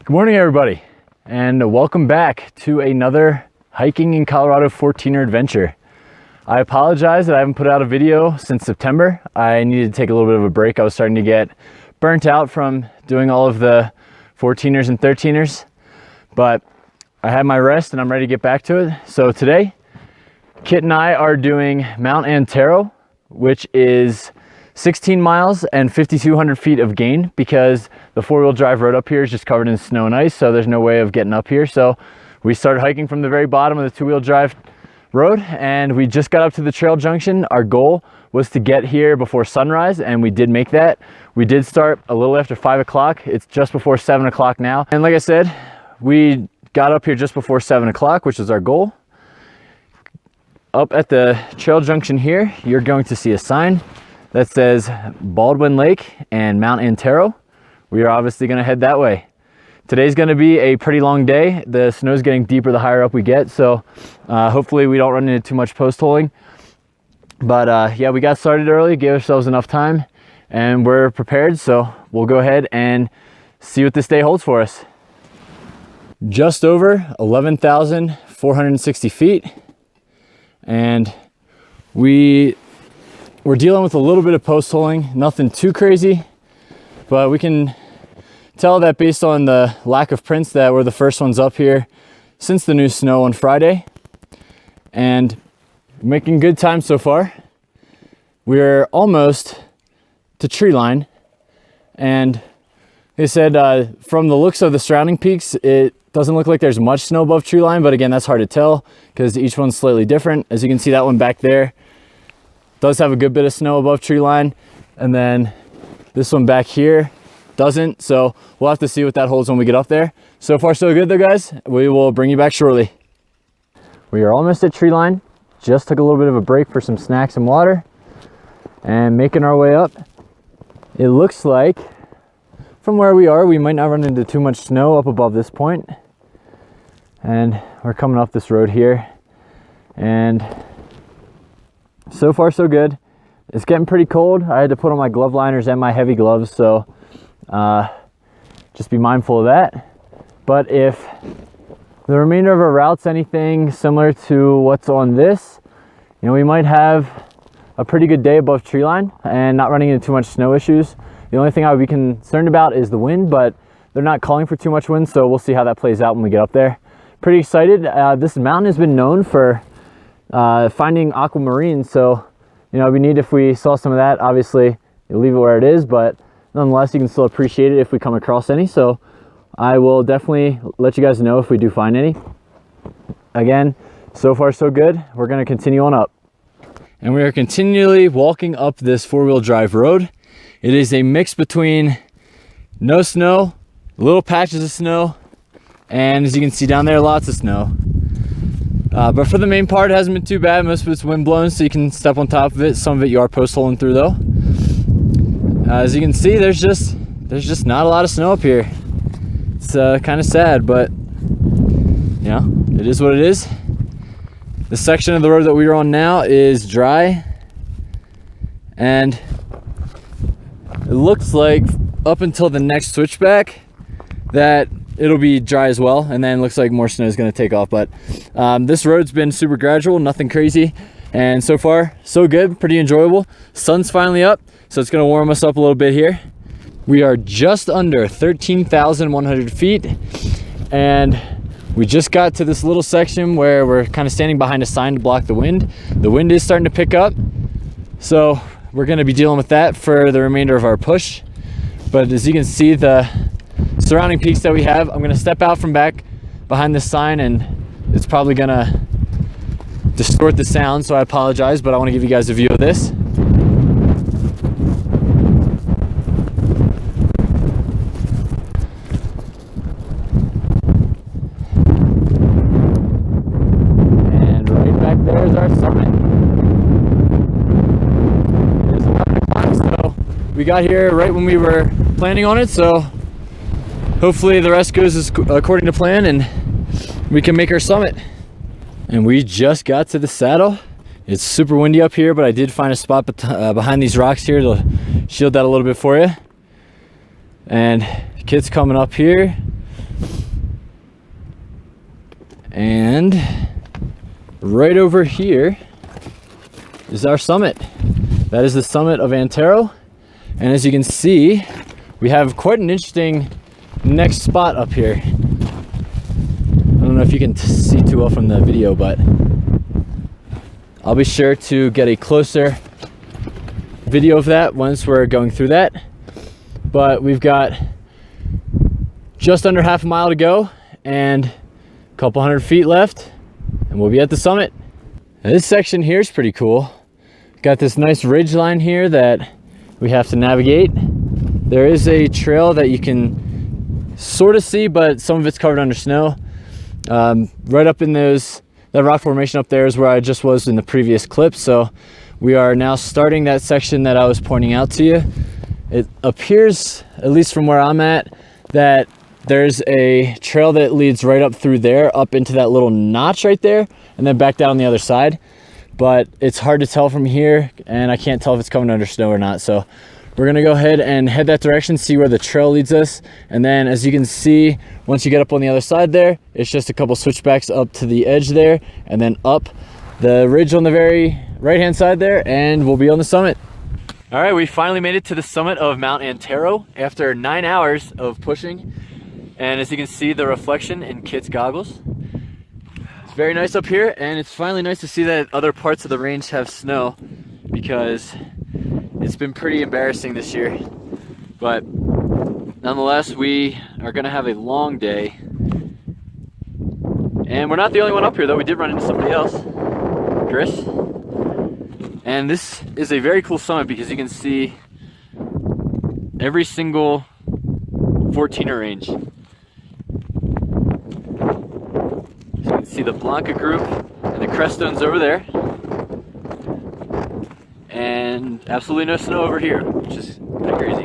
Good morning, everybody, and welcome back to another hiking in Colorado 14er adventure. I apologize that I haven't put out a video since September. I needed to take a little bit of a break. I was starting to get burnt out from doing all of the 14ers and 13ers, but I had my rest and I'm ready to get back to it. So today, Kit and I are doing Mount Antero, which is 16 miles and 5,200 feet of gain because the four-wheel drive road up here is just covered in snow and ice, so there's no way of getting up here. So we started hiking from the very bottom of the two-wheel drive road and we just got up to the trail junction. Our goal was to get here before sunrise and we did make that. We did start a little after 5 o'clock. It's just before 7 o'clock now. And like I said, we got up here just before 7 o'clock, which is our goal. Up at the trail junction here, you're going to see a sign that says Baldwin Lake and Mount Antero. We are obviously going to head that way. Today's going to be a pretty long day. The snow's getting deeper the higher up we get, so hopefully we don't run into too much post holing. But yeah, we got started early, gave ourselves enough time, and we're prepared, so we'll go ahead and see what this day holds for us. Just over 11,460 feet, and we're dealing with a little bit of post holing, nothing too crazy, but we can tell that based on the lack of prints that we're the first ones up here since the new snow on Friday, and making good time so far. We're almost to tree line, and they said from the looks of the surrounding peaks, it doesn't look like there's much snow above tree line, but again, that's hard to tell because each one's slightly different. As you can see, that one back there does have a good bit of snow above tree line, and then this one back here doesn't, so we'll have to see what that holds when we get up there. So far so good though, guys. We will bring you back shortly. We are almost at tree line. Just took a little bit of a break for some snacks and water and making our way up. It looks like from where we are we might not run into too much snow up above this point, and we're coming up this road here, and so far so good. It's getting pretty cold. I had to put on my glove liners and my heavy gloves, so just be mindful of that. But if the remainder of our route's anything similar to what's on this, you know, we might have a pretty good day above tree line and not running into too much snow issues. The only thing I would be concerned about is the wind, but they're not calling for too much wind, so we'll see how that plays out when we get up there. Pretty excited. This mountain has been known for finding aquamarine, so you know, it'd be neat if we saw some of that. Obviously you'll leave it where it is, but nonetheless you can still appreciate it if we come across any, so I will definitely let you guys know if we do find any. Again, so far so good. We're going to continue on up, and we are continually walking up this four-wheel drive road. It is a mix between no snow, little patches of snow, and as you can see down there, lots of snow. But for the main part, it hasn't been too bad. Most of it's wind blown, so you can step on top of it. Some of it you are post holing through though. As you can see, there's just not a lot of snow up here. It's kind of sad, but you know, it is what it is. The section of the road that we are on now is dry, and it looks like up until the next switchback that it'll be dry as well, and then looks like more snow is going to take off. But this road's been super gradual, nothing crazy, and so far so good, pretty enjoyable. Sun's finally up, so it's going to warm us up a little bit here. We are just under 13,100 feet, and we just got to this little section where we're kind of standing behind a sign to block the wind. The wind is starting to pick up, so we're going to be dealing with that for the remainder of our push. But as you can see, the surrounding peaks that we have, I'm going to step out from back behind this sign, and it's probably going to distort the sound, so I apologize, but I want to give you guys a view of this. And right back there is our summit. It is 11 o'clock, so we got here right when we were planning on it, so hopefully the rest goes according to plan and we can make our summit. And we just got to the saddle. It's super windy up here, but I did find a spot behind these rocks here to shield that a little bit for you. And Kit's coming up here. And right over here is our summit. That is the summit of Antero. And as you can see, we have quite an interesting next spot up here. I don't know if you can see too well from the video, but I'll be sure to get a closer video of that once we're going through that. But we've got just under half a mile to go and a couple hundred feet left, and we'll be at the summit. Now, this section here is pretty cool. Got this nice ridge line here that we have to navigate. There is a trail that you can sort of see, but some of it's covered under snow. Right up in that rock formation up there is where I just was in the previous clip. So we are now starting that section that I was pointing out to you. It appears, at least from where I'm at, that there's a trail that leads right up through there, up into that little notch right there, and then back down on the other side. But it's hard to tell from here, and I can't tell if it's coming under snow or not. So we're gonna go ahead and head that direction, see where the trail leads us. And then as you can see, once you get up on the other side there, it's just a couple switchbacks up to the edge there, and then up the ridge on the very right-hand side there, and we'll be on the summit. All right, we finally made it to the summit of Mount Antero after 9 hours of pushing. And as you can see, the reflection in Kit's goggles. It's very nice up here, and it's finally nice to see that other parts of the range have snow, because it's been pretty embarrassing this year. But nonetheless, we are gonna have a long day. And we're not the only one up here though. We did run into somebody else, Chris. And this is a very cool summit because you can see every single 14er range. So you can see the Blanca group and the Crestones over there. And absolutely no snow over here, which is kind of crazy.